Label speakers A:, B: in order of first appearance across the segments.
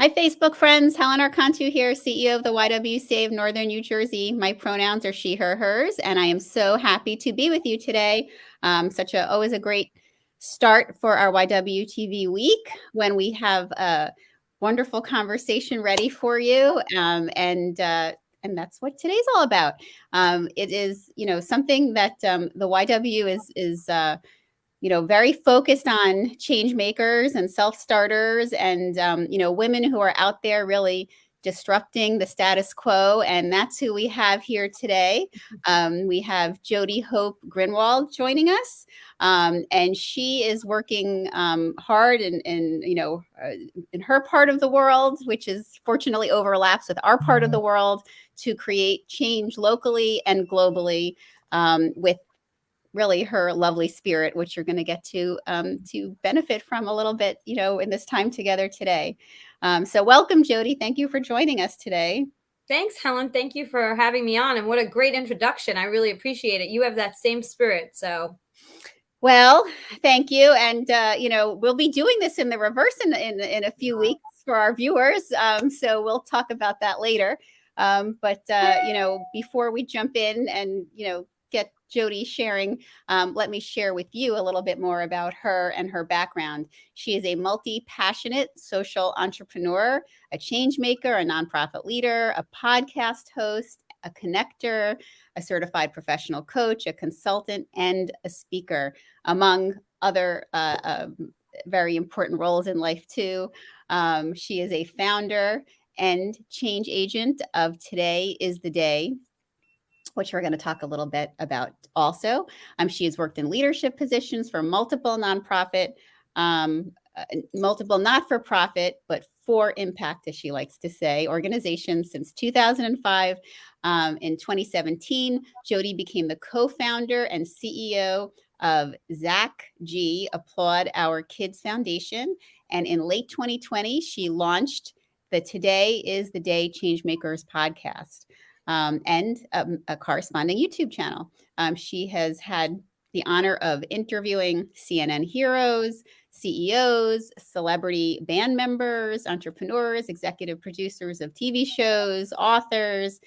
A: Hi, Facebook friends. Helen Archontou here, CEO of the YWCA of Northern New Jersey. My pronouns are she, her, hers, and I am so happy to be with you today. Always a great start for our YWTV week when we have a wonderful conversation ready for you, and that's what today's all about. It is, something that the YW is very focused on change makers and self-starters and, women who are out there really disrupting the status quo. And that's who we have here today. We have Jodi Hope Grinwald joining us. And she is working hard in her part of the world, which is fortunately overlaps with our part of the world, to create change locally and globally with really her lovely spirit, which you're going to get to benefit from a little bit, in this time together today. So welcome, Jodi. Thank you for joining us today.
B: Thanks, Helen. Thank you for having me on. And what a great introduction. I really appreciate it. You have that same spirit. So.
A: Well, thank you. And, we'll be doing this in the reverse in a few weeks for our viewers. So we'll talk about that later. Before we jump in and, get Jodi sharing, let me share with you a little bit more about her and her background. She is a multi-passionate social entrepreneur, a change maker, a nonprofit leader, a podcast host, a connector, a certified professional coach, a consultant, and a speaker, among other very important roles in life too. She is a founder and change agent of Today is the Day, which we're going to talk a little bit about also. She has worked in leadership positions for multiple nonprofit, multiple not-for-profit, but for impact, as she likes to say, organizations since 2005. In 2017, Jodi became the co-founder and CEO of Zach G. Applaud Our Kids Foundation. And in late 2020, she launched the Today is the Day Changemakers podcast. And a corresponding YouTube channel. She has had the honor of interviewing CNN heroes, CEOs, celebrity band members, entrepreneurs, executive producers of TV shows, authors,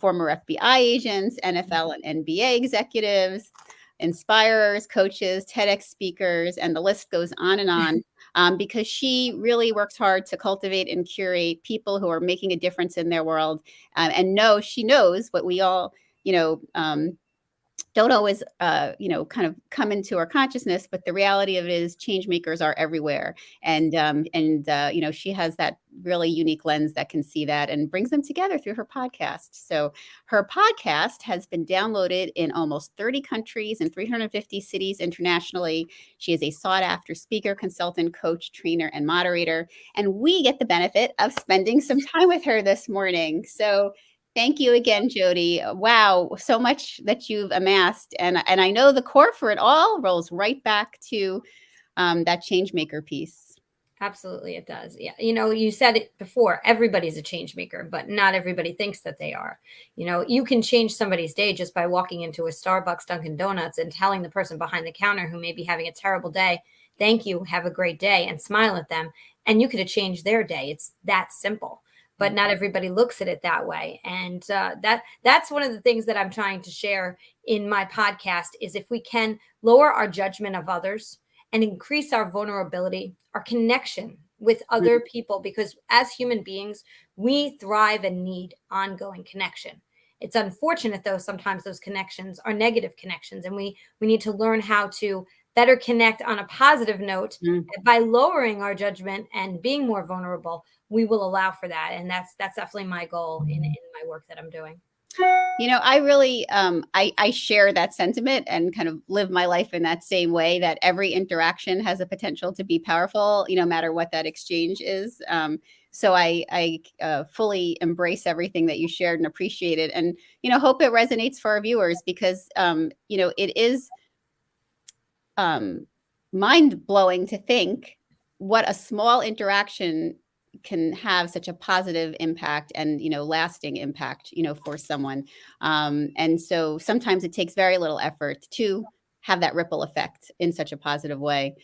A: former FBI agents, NFL and NBA executives, inspirers, coaches, TEDx speakers, and the list goes on and on. Because she really works hard to cultivate and curate people who are making a difference in their world. And she knows what we all, don't always, kind of come into our consciousness, but the reality of it is change makers are everywhere. And she has that really unique lens that can see that and brings them together through her podcast. So her podcast has been downloaded in almost 30 countries and 350 cities internationally. She is a sought after speaker, consultant, coach, trainer, and moderator. And we get the benefit of spending some time with her this morning. So thank you again, Jodi. Wow, so much that you've amassed. And I know the core for it all rolls right back to that change maker piece.
B: Absolutely, it does. Yeah. You said it before, everybody's a change maker, but not everybody thinks that they are. You can change somebody's day just by walking into a Starbucks, Dunkin' Donuts, and telling the person behind the counter who may be having a terrible day, thank you, have a great day, and smile at them. And you could have changed their day. It's that simple. But not everybody looks at it that way. And that's one of the things that I'm trying to share in my podcast is if we can lower our judgment of others and increase our vulnerability, our connection with other people, because as human beings, we thrive and need ongoing connection. It's unfortunate, though, sometimes those connections are negative connections, and we need to learn how to better connect on a positive note. By lowering our judgment and being more vulnerable, we will allow for that. And that's definitely my goal in my work that I'm doing.
A: I really, I share that sentiment and kind of live my life in that same way, that every interaction has a potential to be powerful, no matter what that exchange is. So I fully embrace everything that you shared and appreciate it, and, hope it resonates for our viewers, because, it is mind blowing to think what a small interaction can have such a positive impact and, lasting impact, for someone. And so sometimes it takes very little effort to have that ripple effect in such a positive way.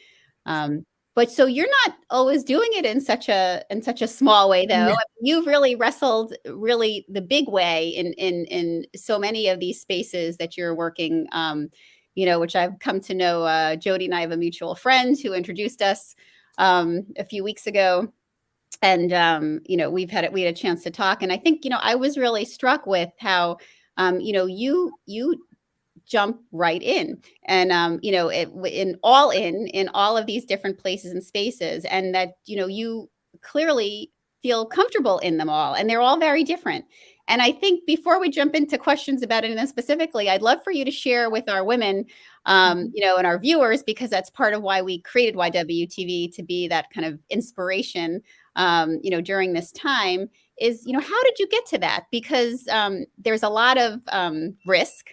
A: But so you're not always doing it in such a small way, though.
B: No.
A: You've really wrestled really the big way in so many of these spaces that you're working, which I've come to know. Jodi and I have a mutual friend who introduced us a few weeks ago, and we had a chance to talk. And I think I was really struck with how you jump right in, and in all of these different places and spaces, and that you clearly feel comfortable in them all, and they're all very different. And I think before we jump into questions about it, and then specifically, I'd love for you to share with our women, and our viewers, because that's part of why we created YWTV, to be that kind of inspiration, during this time. Is how did you get to that? Because there's a lot of risk.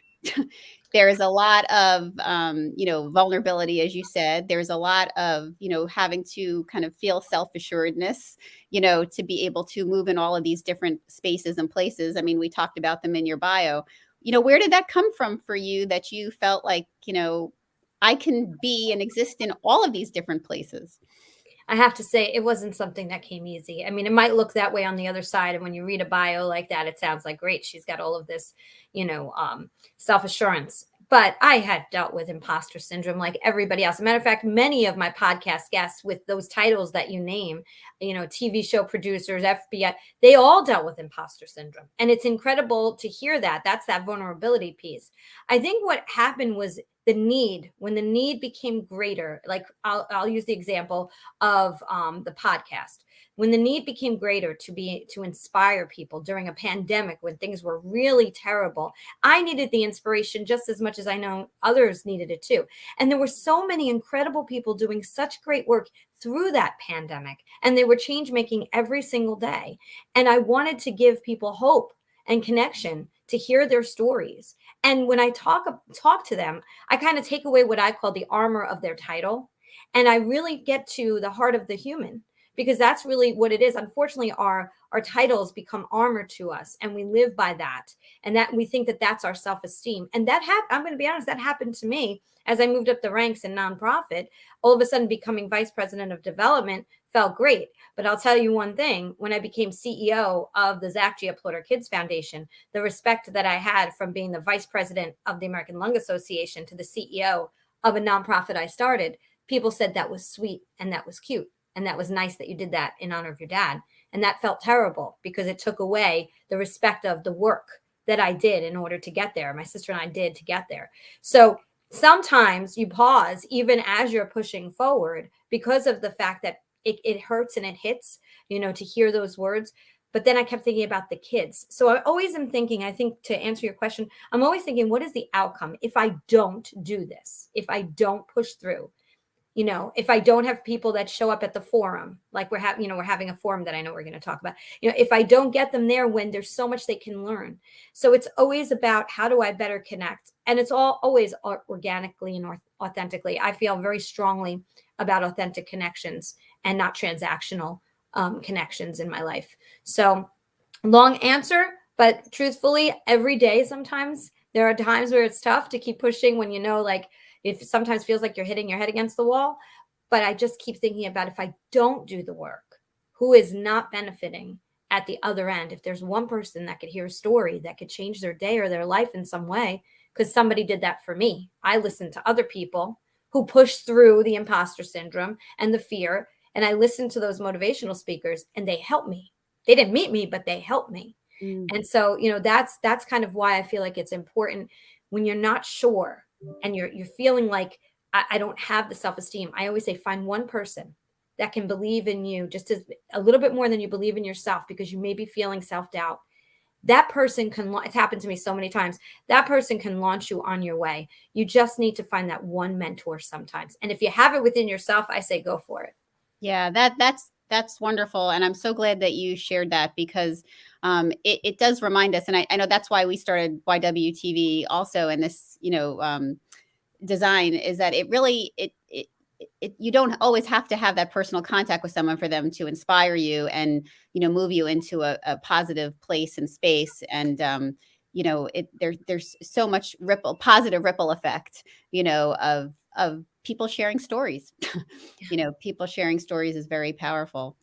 A: There's a lot of vulnerability, as you said. There's a lot of having to kind of feel self-assuredness, to be able to move in all of these different spaces and places. I mean, we talked about them in your bio. Where did that come from for you, that you felt like I can be and exist in all of these different places?
B: I have to say, it wasn't something that came easy. I mean, it might look that way on the other side. And when you read a bio like that, it sounds like, great, she's got all of this, self-assurance. But I had dealt with imposter syndrome like everybody else. As a matter of fact, many of my podcast guests with those titles that you name, TV show producers, FBI, they all dealt with imposter syndrome. And it's incredible to hear that. That's that vulnerability piece. I think what happened was when the need became greater. Like I'll use the example of the podcast. When the need became greater to inspire people during a pandemic, when things were really terrible, I needed the inspiration just as much as I know others needed it too. And there were so many incredible people doing such great work through that pandemic, and they were change making every single day. And I wanted to give people hope and connection to hear their stories. And when I talk to them, I kind of take away what I call the armor of their title, and I really get to the heart of the human, because that's really what it is. Unfortunately, our titles become armor to us, and we live by that, and that we think that that's our self-esteem. And I'm going to be honest, that happened to me as I moved up the ranks in nonprofit. All of a sudden, becoming vice president of development felt great. But I'll tell you one thing: when I became CEO of the Njbia Kids Foundation, the respect that I had from being the vice president of the American Lung Association to the CEO of a nonprofit I started, people said that was sweet and that was cute. And that was nice that you did that in honor of your dad. And that felt terrible, because it took away the respect of the work that I did in order to get there. My sister and I did to get there. So sometimes you pause even as you're pushing forward, because of the fact that it hurts and it hits, to hear those words. But then I kept thinking about the kids. So I always am thinking, I think, to answer your question, I'm always thinking, what is the outcome if I don't do this? If I don't push through? If I don't have people that show up at the forum, like we're having a forum that I know we're going to talk about, if I don't get them there when there's so much they can learn. So it's always about, how do I better connect? And it's always organically and authentically. I feel very strongly about authentic connections and not transactional connections in my life. So long answer, but truthfully, every day, sometimes there are times where it's tough to keep pushing when like, it sometimes feels like you're hitting your head against the wall. But I just keep thinking about, if I don't do the work, who is not benefiting at the other end? If there's one person that could hear a story that could change their day or their life in some way, because somebody did that for me. I listened to other people who pushed through the imposter syndrome and the fear. And I listened to those motivational speakers, and they helped me. They didn't meet me, but they helped me. And so, that's kind of why I feel like it's important, when you're not sure and you're feeling like, I don't have the self-esteem. I always say, find one person that can believe in you just as a little bit more than you believe in yourself, because you may be feeling self-doubt. That person it's happened to me so many times. That person can launch you on your way. You just need to find that one mentor sometimes. And if you have it within yourself, I say, go for it.
A: Yeah, that's wonderful. And I'm so glad that you shared that, because it does remind us. And I know that's why we started YWTV also. And this, design is that it really, you don't always have to have that personal contact with someone for them to inspire you and, move you into a positive place and space. And, there's so much positive ripple effect, of people sharing stories. People sharing stories is very powerful.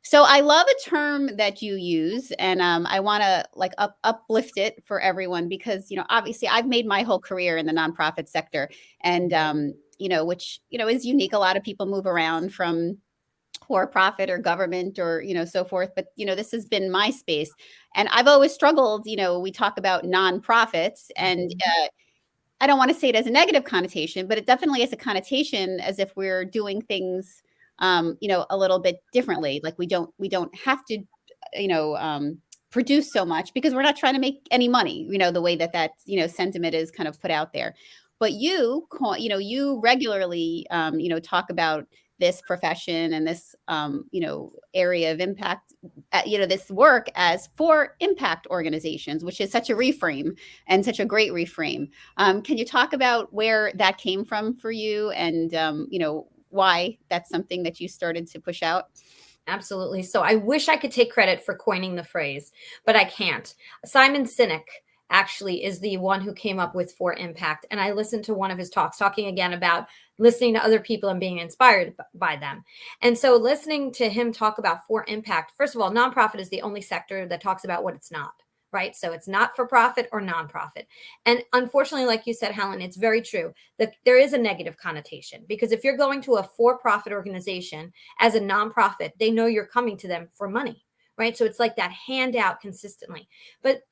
A: So I love a term that you use, and I want to like uplift it for everyone because obviously I've made my whole career in the nonprofit sector, and which is unique. A lot of people move around from for profit or government or so forth, but this has been my space, and I've always struggled. We talk about nonprofits, and I don't want to say it as a negative connotation, but it definitely has a connotation as if we're doing things, a little bit differently. Like we don't have to, produce so much because we're not trying to make any money. The way that sentiment is kind of put out there. But you regularly, talk about this profession and this, area of impact, this work as for impact organizations, which is such a reframe and such a great reframe. Can you talk about where that came from for you and, why that's something that you started to push out?
B: Absolutely. So I wish I could take credit for coining the phrase, but I can't. Simon Sinek actually is the one who came up with For Impact. And I listened to one of his talks talking again about listening to other people and being inspired by them. And so listening to him talk about For Impact, first of all, nonprofit is the only sector that talks about what it's not, right? So it's not for profit or nonprofit. And unfortunately, like you said, Helen, it's very true that there is a negative connotation because if you're going to a for-profit organization as a nonprofit, they know you're coming to them for money. Right. So it's like that handout consistently. But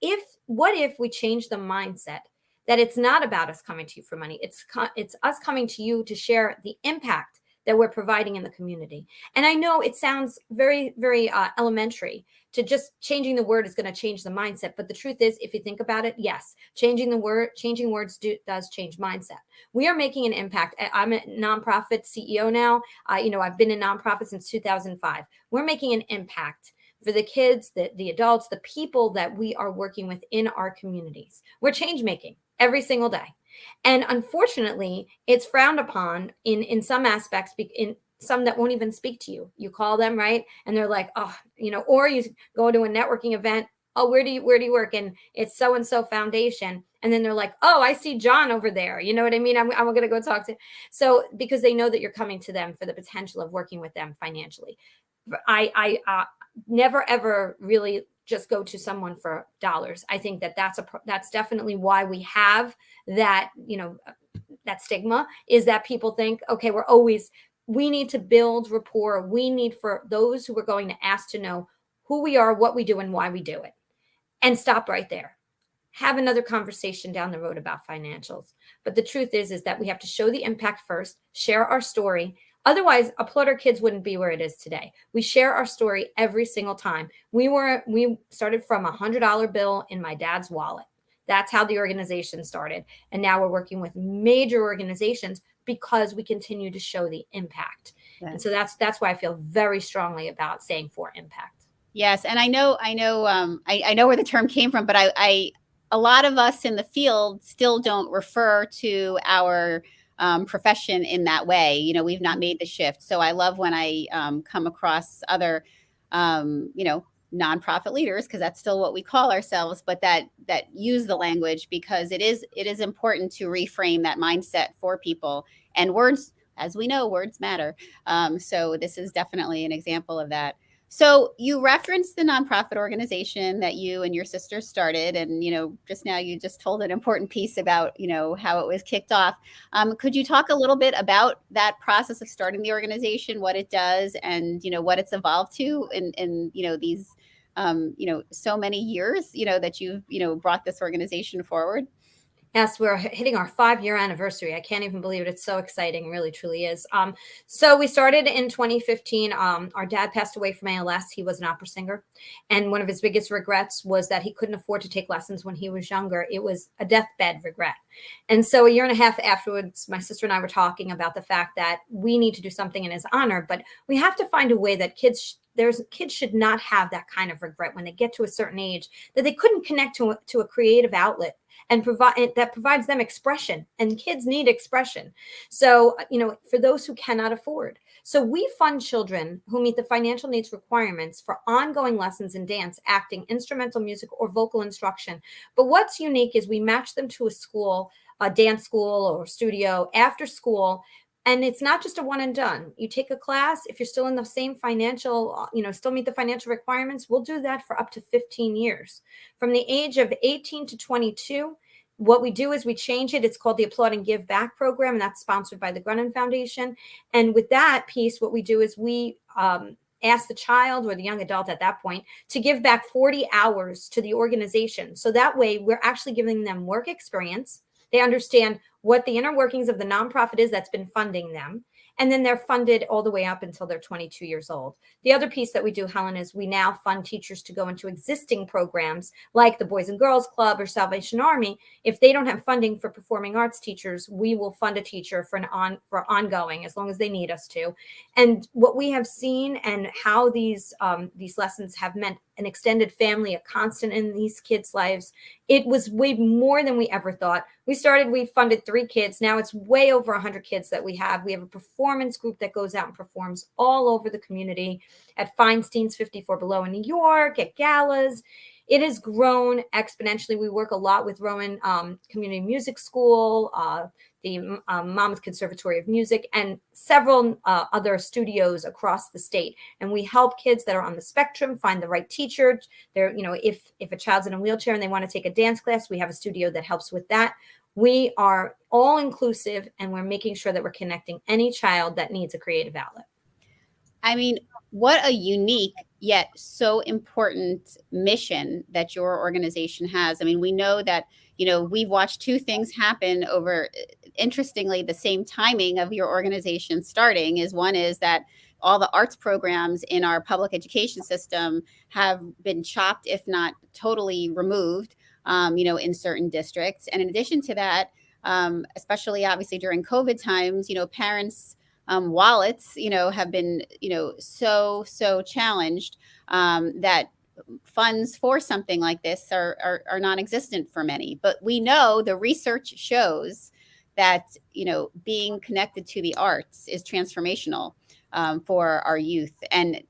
B: what if we change the mindset that it's not about us coming to you for money? It's us coming to you to share the impact that we're providing in the community. And I know it sounds very, very elementary to just changing the word is going to change the mindset. But the truth is, if you think about it, yes, changing words does change mindset. We are making an impact. I'm a nonprofit CEO now. I've been in nonprofit since 2005. We're making an impact for the kids, the adults, the people that we are working with in our communities. We're change making every single day. And unfortunately, it's frowned upon in some aspects, in some that won't even speak to you. You call them, right? And they're like, or you go to a networking event. Oh, where do you work? And it's so-and-so foundation. And then they're like, oh, I see John over there. You know what I mean? I'm going to go talk to. So because they know that you're coming to them for the potential of working with them financially. I never, ever really just go to someone for dollars. I think that's definitely why we have that, that stigma is that people think, okay, we need to build rapport. We need for those who are going to ask to know who we are, what we do, and why we do it. And stop right there. Have another conversation down the road about financials. But the truth is that we have to show the impact first, share our story. Otherwise, Applaud Our Kids wouldn't be where it is today. We share our story every single time. We started from $100 bill in my dad's wallet. That's how the organization started. And now we're working with major organizations because we continue to show the impact. Yes. And so that's why I feel very strongly about saying For Impact.
A: Yes. And I know where the term came from, but a lot of us in the field still don't refer to our profession in that way. We've not made the shift. So I love when I come across other, nonprofit leaders, because that's still what we call ourselves, but that use the language because it is important to reframe that mindset for people. And words, as we know, words matter. So this is definitely an example of that. So you referenced the nonprofit organization that you and your sister started, and just now you just told an important piece about how it was kicked off. Could you talk a little bit about that process of starting the organization, what it does, and what it's evolved to in these so many years that you've brought this organization forward?
B: Yes, we're hitting our 5-year anniversary. I can't even believe it. It's so exciting. Really, truly is. So we started in 2015. Our dad passed away from ALS. He was an opera singer. And one of his biggest regrets was that he couldn't afford to take lessons when he was younger. It was a deathbed regret. And so a year and a half afterwards, my sister and I were talking about the fact that we need to do something in his honor, but we have to find a way that kids should not have that kind of regret when they get to a certain age, that they couldn't connect to a creative outlet and provides them expression, and kids need expression. So, for those who cannot afford. So we fund children who meet the financial needs requirements for ongoing lessons in dance, acting, instrumental music, or vocal instruction. But what's unique is we match them to a school, a dance school or studio after school. And it's not just a one and done. You take a class, if you're still in the same financial, still meet the financial requirements, we'll do that for up to 15 years. From the age of 18 to 22, what we do is we change it. It's called the Applaud and Give Back program, and that's sponsored by the Grennan Foundation. And with that piece, what we do is we ask the child or the young adult at that point to give back 40 hours to the organization. So that way we're actually giving them work experience. They understand what the inner workings of the nonprofit is that's been funding them. And then they're funded all the way up until they're 22 years old. The other piece that we do, Helen, is we now fund teachers to go into existing programs like the Boys and Girls Club or Salvation Army. If they don't have funding for performing arts teachers, we will fund a teacher for ongoing, as long as they need us to. And what we have seen and how these lessons have meant an extended family, a constant in these kids' lives, it was way more than we ever thought. We funded 3 kids. Now it's way over 100 kids that we have. We have a performance group that goes out and performs all over the community at Feinstein's 54 Below in New York, at galas. It has grown exponentially. We work a lot with Rowan Community Music School, the Monmouth Conservatory of Music, and several other studios across the state. And we help kids that are on the spectrum find the right teacher. If a child's in a wheelchair and they want to take a dance class, we have a studio that helps with that. We are all inclusive, and we're making sure that we're connecting any child that needs a creative outlet.
A: I mean, what a unique yet so important mission that your organization has. I mean, we know that, we've watched 2 things happen over, interestingly, the same timing of your organization starting. One is that all the arts programs in our public education system have been chopped, if not totally removed, in certain districts. And in addition to that, especially obviously during COVID times, parents' wallets, have been, so challenged that funds for something like this are non-existent for many. But we know the research shows that, being connected to the arts is transformational for our youth. And,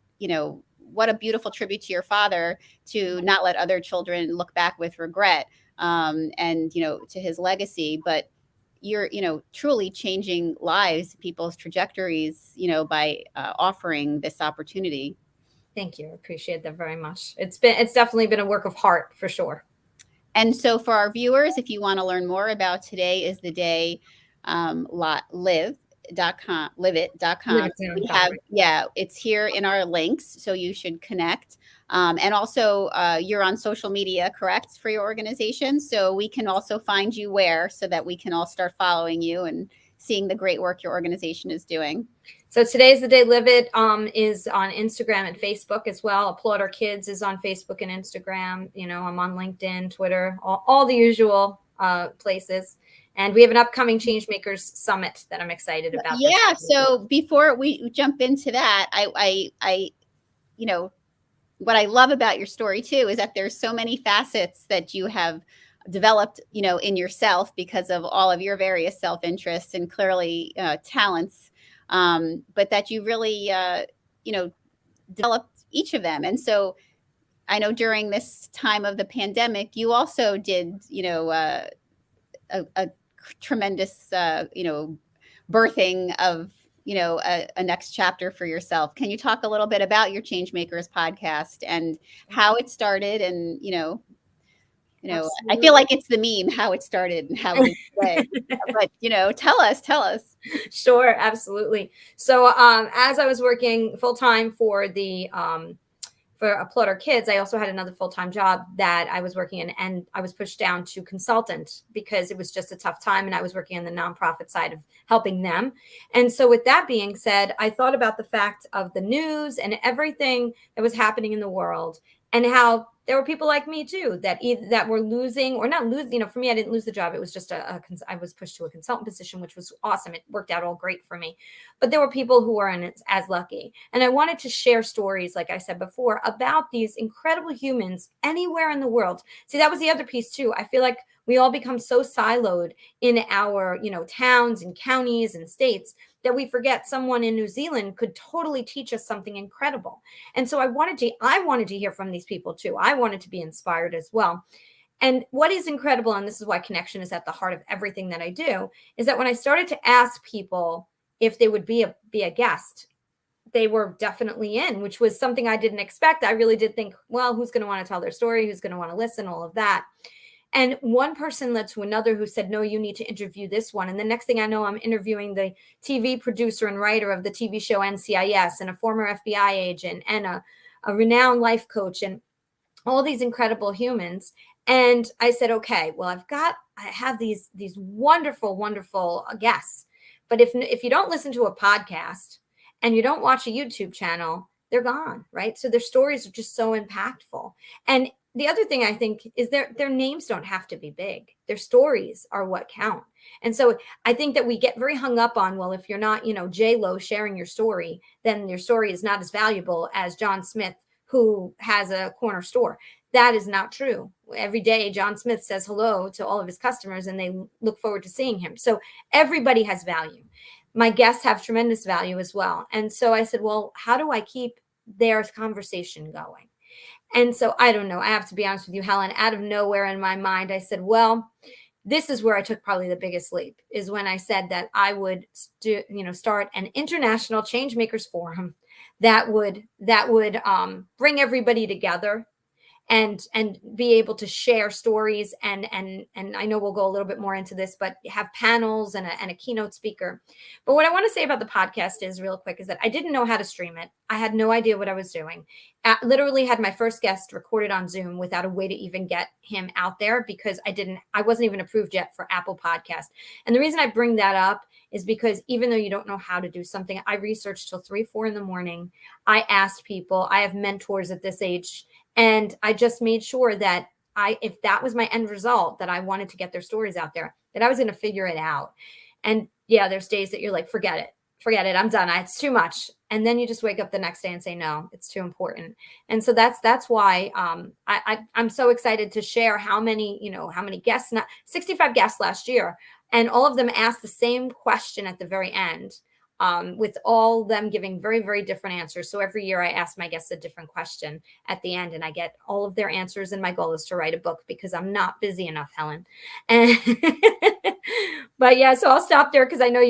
A: what a beautiful tribute to your father to not let other children look back with regret and, to his legacy. But you're, truly changing lives, people's trajectories, by offering this opportunity.
B: Thank you. I appreciate that very much. It's definitely been a work of heart for sure.
A: And so for our viewers, if you want to learn more about Today is the Day, live.com. We have, it's here in our links, so you should connect. And also, you're on social media, correct, for your organization? So we can also find you where, so that we can all start following you and seeing the great work your organization is doing.
B: So Today's the Day Live It is on Instagram and Facebook as well. Applaud Our Kids is on Facebook and Instagram. I'm on LinkedIn, Twitter, all the usual places. And we have an upcoming Changemakers Summit that I'm excited about.
A: Yeah. So before we jump into that, I what I love about your story too is that there's so many facets that you have developed, in yourself because of all of your various self-interests and clearly talents, but that you really, developed each of them. And so I know during this time of the pandemic, you also did, a tremendous, birthing of, a next chapter for yourself. Can you talk a little bit about your Changemakers podcast and how it started? And, I feel like it's the meme, how it started and how it is today. But, tell us.
B: Sure, absolutely. So as I was working full time for Applaud Our Kids, I also had another full-time job that I was working in, and I was pushed down to consultant because it was just a tough time, and I was working on the nonprofit side of helping them. And so with that being said, I thought about the fact of the news and everything that was happening in the world, and how there were people like me too that were losing or not losing. For me, I didn't lose the job. It was just I was pushed to a consultant position, which was awesome. It worked out all great for me. But there were people who weren't as lucky. And I wanted to share stories, like I said before, about these incredible humans anywhere in the world. See, that was the other piece too. I feel like we all become so siloed in our, towns and counties and states that we forget someone in New Zealand could totally teach us something incredible. And so I wanted to hear from these people too. I wanted to be inspired as well. And what is incredible, and this is why connection is at the heart of everything that I do, is that when I started to ask people, if they would be a guest. They were definitely in, which was something I didn't expect. I really did think, well, who's going to want to tell their story? Who's going to want to listen? All of that. And one person led to another who said, no, you need to interview this one. And the next thing I know, I'm interviewing the TV producer and writer of the TV show NCIS, and a former FBI agent, and a renowned life coach, and all these incredible humans. And I said, okay, well, I have these wonderful, wonderful guests. But if you don't listen to a podcast and you don't watch a YouTube channel, they're gone, right? So their stories are just so impactful. And the other thing I think is their names don't have to be big. Their stories are what count. And so I think that we get very hung up on, well, if you're not, J-Lo sharing your story, then your story is not as valuable as John Smith, who has a corner store. That is not true. Every day, John Smith says hello to all of his customers, and they look forward to seeing him. So everybody has value. My guests have tremendous value as well. And so I said, well, how do I keep their conversation going? And so I don't know. I have to be honest with you, Helen, out of nowhere in my mind, I said, well, this is where I took probably the biggest leap, is when I said that I would start an international changemakers forum that would bring everybody together and be able to share stories. And I know we'll go a little bit more into this, but have panels and a keynote speaker. But what I want to say about the podcast is real quick is that I didn't know how to stream it. I had no idea what I was doing. I literally had my first guest recorded on Zoom without a way to even get him out there, because I wasn't even approved yet for Apple Podcast. And the reason I bring that up is because even though you don't know how to do something, I researched till 3-4 in the morning. I asked people. I have mentors at this age. And I just made sure that if that was my end result, that I wanted to get their stories out there, that I was going to figure it out. And yeah, there's days that you're like, forget it. I'm done. It's too much. And then you just wake up the next day and say, no, it's too important. And so that's why I'm so excited to share how many guests, 65 guests last year. And all of them asked the same question at the very end. With all them giving very, very different answers. So every year I ask my guests a different question at the end, and I get all of their answers. And my goal is to write a book, because I'm not busy enough, Helen. And but yeah, so I'll stop there, because I know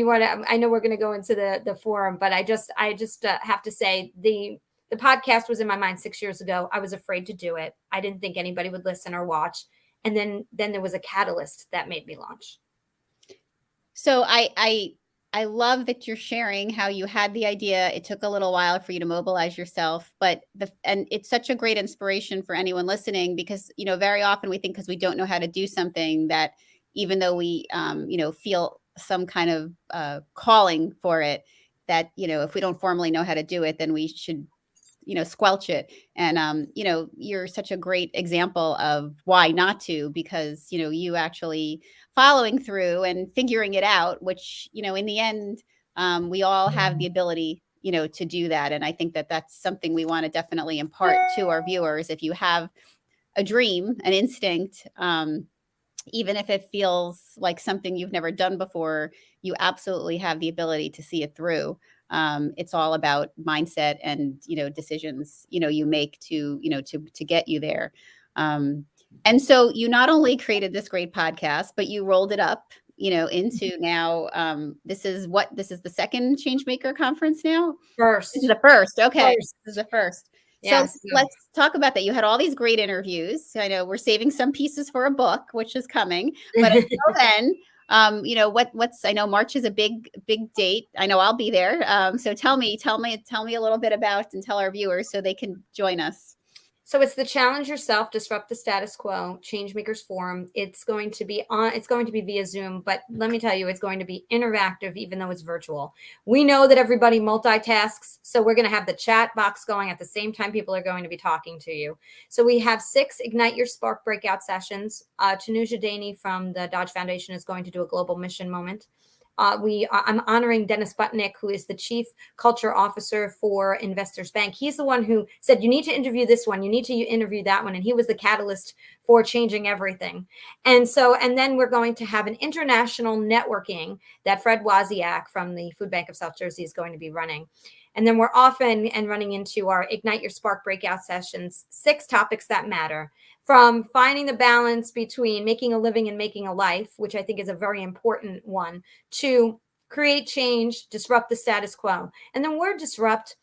B: I know we're going to go into the forum, but I just have to say the podcast was in my mind 6 years ago. I was afraid to do it. I didn't think anybody would listen or watch. And then there was a catalyst that made me launch.
A: So I love that you're sharing how you had the idea. It took a little while for you to mobilize yourself, and it's such a great inspiration for anyone listening, because, very often we think because we don't know how to do something, that even though we, feel some kind of calling for it, that, if we don't formally know how to do it, then we should, squelch it. And, you're such a great example of why not to, because, you actually following through and figuring it out, which, in the end, we all have the ability, to do that. And I think that that's something we want to definitely impart to our viewers. If you have a dream, an instinct, even if it feels like something you've never done before, you absolutely have the ability to see it through. It's all about mindset and, decisions, you make to get you there. And so you not only created this great podcast, but you rolled it up, into now, this is the second Changemaker conference now?
B: First.
A: This is the first. Okay. First. This is the first.
B: Yes.
A: So let's talk about that. You had all these great interviews. I know we're saving some pieces for a book, which is coming, but until then, I know March is a big date. I know I'll be there. So tell me a little bit about, and tell our viewers so they can join us.
B: So it's the Challenge Yourself, Disrupt the Status Quo Changemakers Forum. It's going to be via Zoom, but let me tell you, it's going to be interactive, even though it's virtual. We know that everybody multitasks, so we're going to have the chat box going at the same time people are going to be talking to you. So we have 6 Ignite Your Spark breakout sessions. Tanuja Daney from the Dodge Foundation is going to do a global mission moment. I'm honoring Dennis Butnick, who is the Chief Culture Officer for Investors Bank. He's the one who said, you need to interview this one, you need to interview that one. And he was the catalyst for changing everything. And then we're going to have an international networking that Fred Wozniak from the Food Bank of South Jersey is going to be running. And then we're often running into our Ignite Your Spark breakout sessions, 6 topics that matter. From finding the balance between making a living and making a life, which I think is a very important one, to create change, disrupt the status quo. And the word disrupt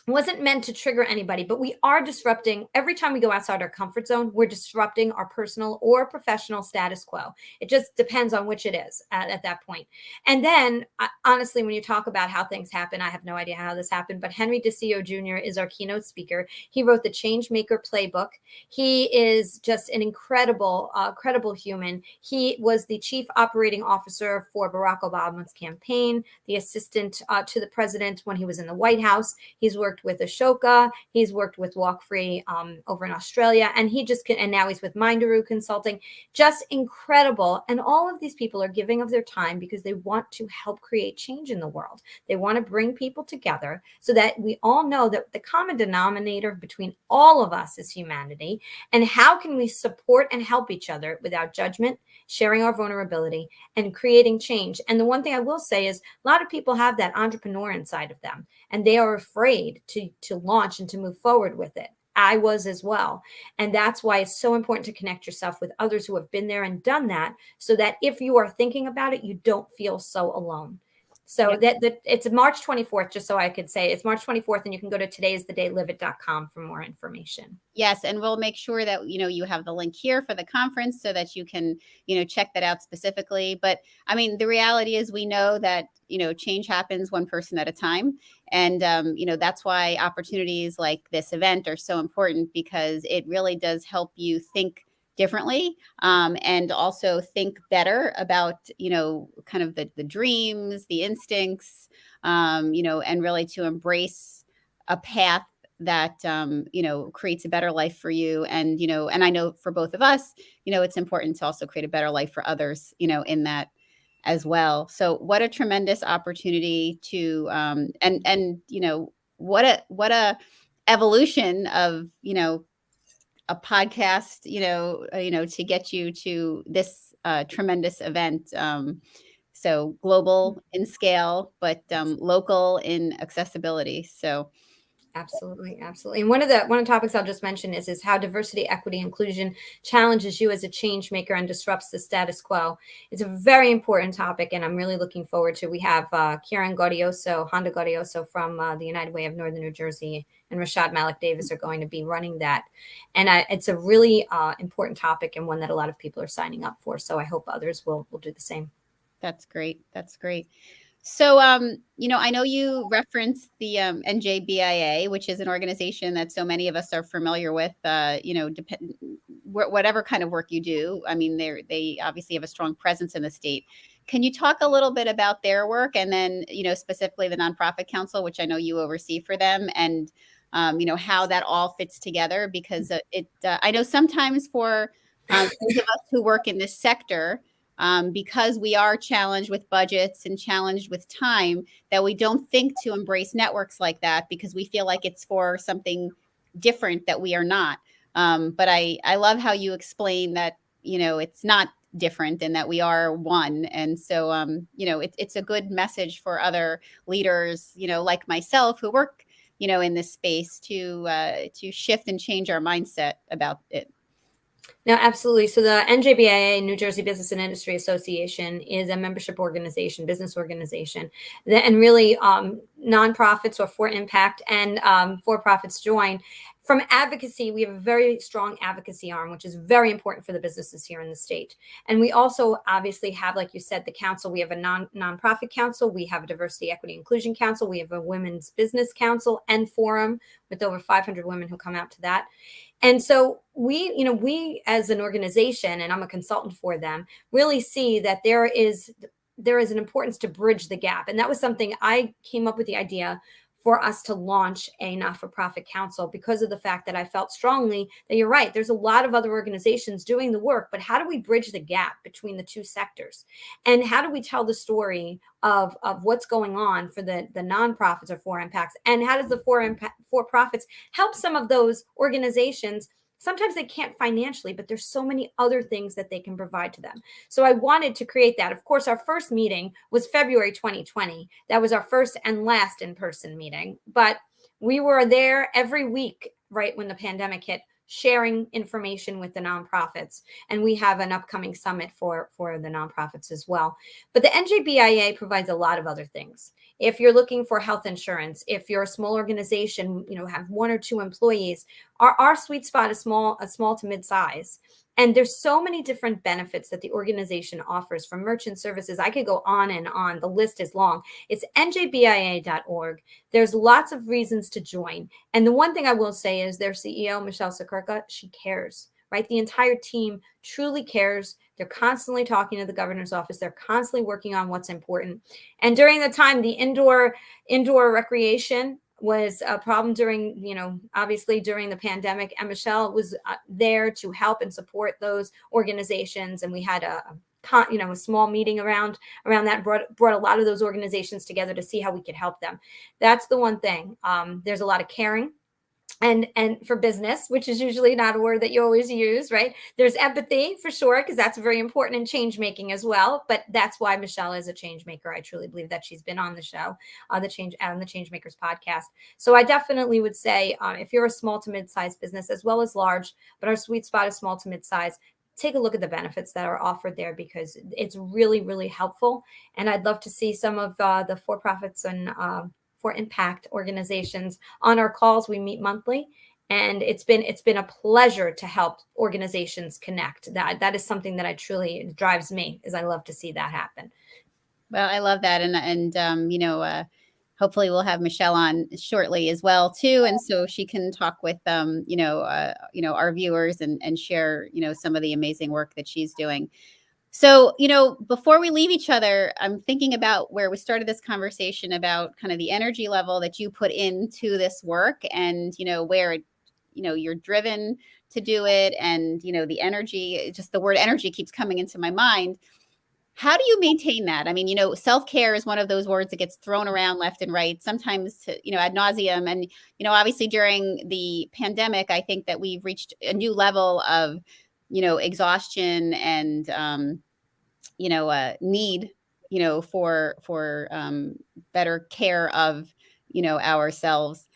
B: wasn't meant to trigger anybody, but we are disrupting every time we go outside our comfort zone. We're disrupting our personal or professional status quo. It just depends on which it is at that point. And then honestly, when you talk about how things happen, I have no idea how this happened, but Henry DeCio Jr. is our keynote speaker. He wrote the Changemaker playbook. He is just an incredible human. He was the chief operating officer for Barack Obama's campaign, the assistant to the president when he was in the White House. He's worked with Ashoka. He's worked with Walk Free over in Australia. And and now he's with Mindaroo Consulting. Just incredible. And all of these people are giving of their time because they want to help create change in the world. They want to bring people together so that we all know that the common denominator between all of us is humanity. And how can we support and help each other without judgment, sharing our vulnerability, and creating change? And the one thing I will say is a lot of people have that entrepreneur inside of them, and they are afraid to launch and to move forward with it. I was as well. And that's why it's so important to connect yourself with others who have been there and done that, so that if you are thinking about it, you don't feel so alone. So that it's March 24th, just so I could say it's March 24th, and you can go to todaysthedayliveit.com for more information.
A: Yes. And we'll make sure that, you have the link here for the conference so that you can, check that out specifically. But I mean, the reality is we know that, change happens one person at a time. And, that's why opportunities like this event are so important, because it really does help you think differently, and also think better about, kind of the dreams, the instincts, and really to embrace a path that, creates a better life for you. And, and I know for both of us, it's important to also create a better life for others, in that as well. So what a tremendous opportunity to, and, what a evolution of, a podcast, to get you to this tremendous event. So global in scale, but local in accessibility. So
B: absolutely. And one of the topics I'll just mention is how diversity, equity, inclusion challenges you as a change maker and disrupts the status quo. It's a very important topic, and I'm really looking forward to. We have Honda Gaudioso from the United Way of Northern New Jersey, and Rashad Malik Davis are going to be running that. And it's a really important topic, and one that a lot of people are signing up for. So I hope others will do the same.
A: That's great. So, I know you referenced the NJBIA, which is an organization that so many of us are familiar with, whatever kind of work you do. I mean, they obviously have a strong presence in the state. Can you talk a little bit about their work, and then, specifically the Nonprofit Council, which I know you oversee for them, and, how that all fits together? Because I know sometimes for those of us who work in this sector, because we are challenged with budgets and challenged with time, that we don't think to embrace networks like that, because we feel like it's for something different that we are not. But I love how you explain that, it's not different, and that we are one. And so, it's a good message for other leaders, like myself, who work, in this space, to shift and change our mindset about it.
B: No, absolutely. So the NJBIA, New Jersey Business and Industry Association, is a membership organization, business organization, and really nonprofits or for impact and for-profits join. From advocacy, we have a very strong advocacy arm, which is very important for the businesses here in the state. And we also obviously have, like you said, the council. We have a nonprofit council. We have a diversity, equity, inclusion council. We have a women's business council and forum with over 500 women who come out to that. And so we as an organization, and I'm a consultant for them, really see that there is an importance to bridge the gap. And that was something I came up with the idea for us to launch a not-for-profit council, because of the fact that I felt strongly that you're right. There's a lot of other organizations doing the work, but how do we bridge the gap between the two sectors? And how do we tell the story of what's going on for the nonprofits or for impacts? And how does the for-profits help some of those organizations? Sometimes they can't financially, but there's so many other things that they can provide to them. So I wanted to create that. Of course, our first meeting was February 2020. That was our first and last in-person meeting. But we were there every week, right when the pandemic hit, sharing information with the nonprofits. And we have an upcoming summit for the nonprofits as well. But the NJBIA provides a lot of other things. If you're looking for health insurance, if you're a small organization, have 1 or 2 employees, our sweet spot is small to mid-size. And there's so many different benefits that the organization offers, from merchant services. I could go on and on. The list is long. It's njbia.org. There's lots of reasons to join. And the one thing I will say is their CEO, Michelle Sakurka, she cares, right? The entire team truly cares. They're constantly talking to the governor's office. They're constantly working on what's important. And during the time, the indoor recreation was a problem during, obviously during the pandemic, and Michelle was there to help and support those organizations. And we had a small meeting around that, brought a lot of those organizations together to see how we could help them. That's the one thing. There's a lot of caring. And for business, which is usually not a word that you always use, right? There's empathy for sure, because that's very important in change making as well. But that's why Michelle is a change maker. I truly believe that. She's been on the show, on the Changemakers podcast. So I definitely would say, if you're a small to mid-sized business as well as large, but our sweet spot is small to mid-size, take a look at the benefits that are offered there, because it's really, really helpful. And I'd love to see some of the for-profits and for impact organizations on our calls. We meet monthly, and it's been a pleasure to help organizations connect. That is something that truly drives me, is I love to see that happen.
A: Well, I love that. And hopefully we'll have Michelle on shortly as well too. And so she can talk with our viewers and share, some of the amazing work that she's doing. So, before we leave each other, I'm thinking about where we started this conversation about kind of the energy level that you put into this work, and, where, you're driven to do it. And, the energy, just the word energy keeps coming into my mind. How do you maintain that? I mean, self-care is one of those words that gets thrown around left and right, sometimes to, ad nauseum. And, obviously during the pandemic, I think that we've reached a new level of, exhaustion and, need, for better care of, ourselves.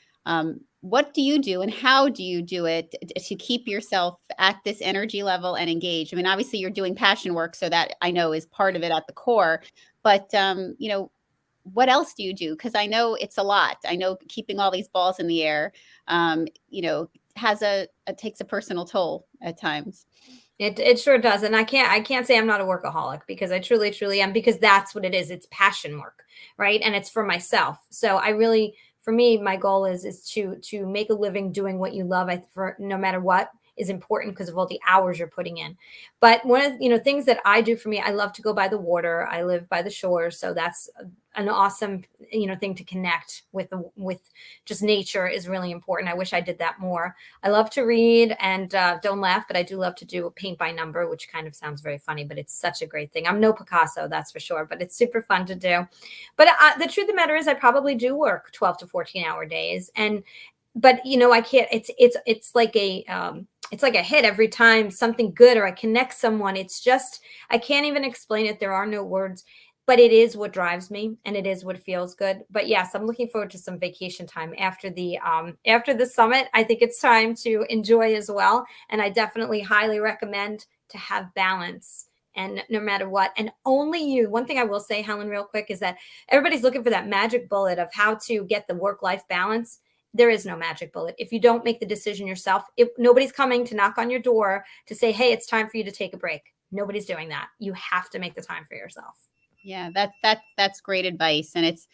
A: What do you do, and how do you do it to keep yourself at this energy level and engaged? I mean, obviously you're doing passion work, so that I know is part of it at the core, but, what else do you do? Because I know it's a lot. I know keeping all these balls in the air, takes a personal toll at times.
B: It sure does. And I can't say I'm not a workaholic, because I truly, truly am, because that's what it is. It's passion work, right? And it's for myself. So for me, my goal is to make a living doing what you love, for no matter what is important, because of all the hours you're putting in. But one of things that I do for me, I love to go by the water. I live by the shore, so that's an awesome thing to connect with just nature is really important. I wish I did that more. I love to read, and don't laugh, but I do love to do a paint by number, which kind of sounds very funny, but it's such a great thing. I'm no Picasso, that's for sure, but it's super fun to do. But the truth of the matter is, I probably do work 12 to 14-hour days, but I can't. It's like a hit every time something good, or I connect someone. It's just, I can't even explain it. There are no words, but it is what drives me, and it is what feels good. But yes, I'm looking forward to some vacation time after the summit. I think it's time to enjoy as well. And I definitely highly recommend to have balance, and no matter what. And one thing I will say, Helen, real quick, is that everybody's looking for that magic bullet of how to get the work-life balance. There is no magic bullet. If you don't make the decision yourself, nobody's coming to knock on your door to say, hey, it's time for you to take a break. Nobody's doing that. You have to make the time for yourself.
A: Yeah, that's great advice. And it's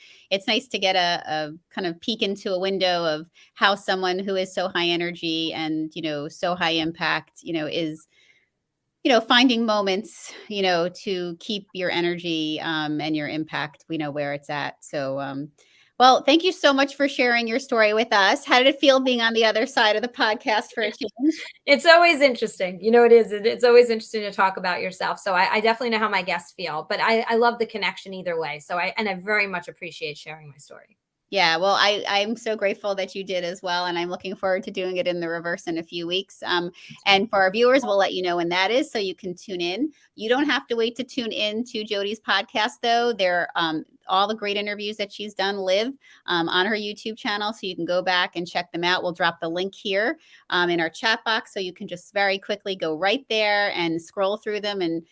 A: nice to get a kind of peek into a window of how someone who is so high energy and, so high impact, is, finding moments, to keep your energy and your impact, where it's at. So, well, thank you so much for sharing your story with us. How did it feel being on the other side of the podcast for a change?
B: It's always interesting. It is. It's always interesting to talk about yourself. So I definitely know how my guests feel, but I love the connection either way. So I very much appreciate sharing my story.
A: Yeah, well, I'm so grateful that you did as well. And I'm looking forward to doing it in the reverse in a few weeks. And for our viewers, we'll let you know when that is, so you can tune in. You don't have to wait to tune in to Jodi's podcast, though. They're all the great interviews that she's done live on her YouTube channel. So you can go back and check them out. We'll drop the link here in our chat box. So you can just very quickly go right there and scroll through them and,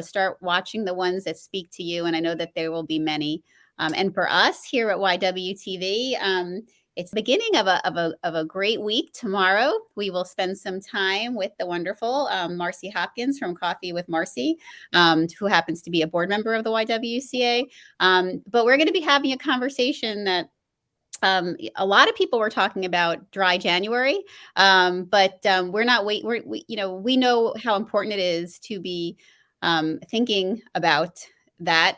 A: start watching the ones that speak to you. And I know that there will be many. And for us here at YWTV, it's the beginning of a great week. Tomorrow, we will spend some time with the wonderful Marcy Hopkins from Coffee with Marcy, who happens to be a board member of the YWCA. But we're going to be having a conversation that a lot of people were talking about dry January, but we're not we know how important it is to be thinking about that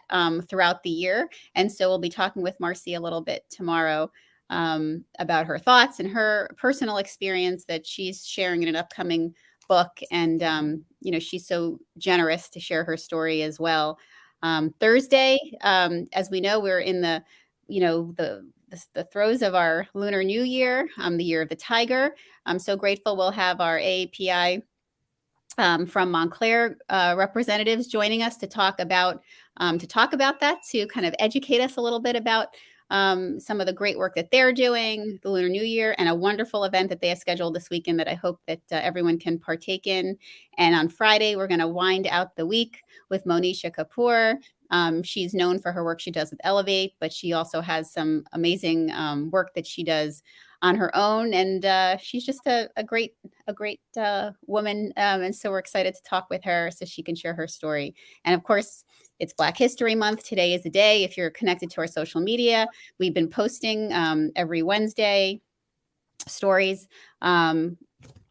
A: throughout the year. And so we'll be talking with Marcy a little bit tomorrow about her thoughts and her personal experience that she's sharing in an upcoming book. And, she's so generous to share her story as well. Thursday, as we know, we're in the throes of our Lunar New Year, the year of the tiger. I'm so grateful we'll have our AAPI from Montclair representatives joining us to talk about that, to kind of educate us a little bit about some of the great work that they're doing, the Lunar New Year, and a wonderful event that they have scheduled this weekend that I hope that everyone can partake in. And on Friday, we're going to wind out the week with Monisha Kapoor. She's known for her work she does with Elevate, but she also has some amazing work that she does on her own. And she's just a great woman. And so we're excited to talk with her so she can share her story. And of course, it's Black History Month. Today is the day. If you're connected to our social media, we've been posting every Wednesday stories,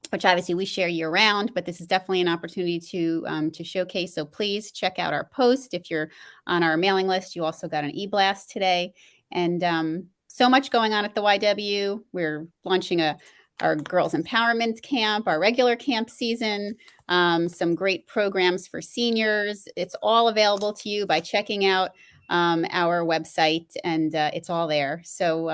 A: which obviously we share year round, but this is definitely an opportunity to showcase. So please check out our post. If you're on our mailing list, you also got an e-blast today. And so much going on at the YW. We're launching our Girls Empowerment Camp, our regular camp season, some great programs for seniors. It's all available to you by checking out our website, and it's all there. So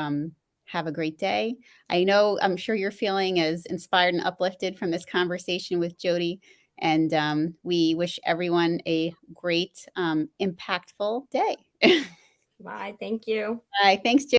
A: have a great day. I'm sure you're feeling as inspired and uplifted from this conversation with Jodi, and we wish everyone a great, impactful day.
B: Bye. Thank you.
A: Bye. Thanks, Jodi.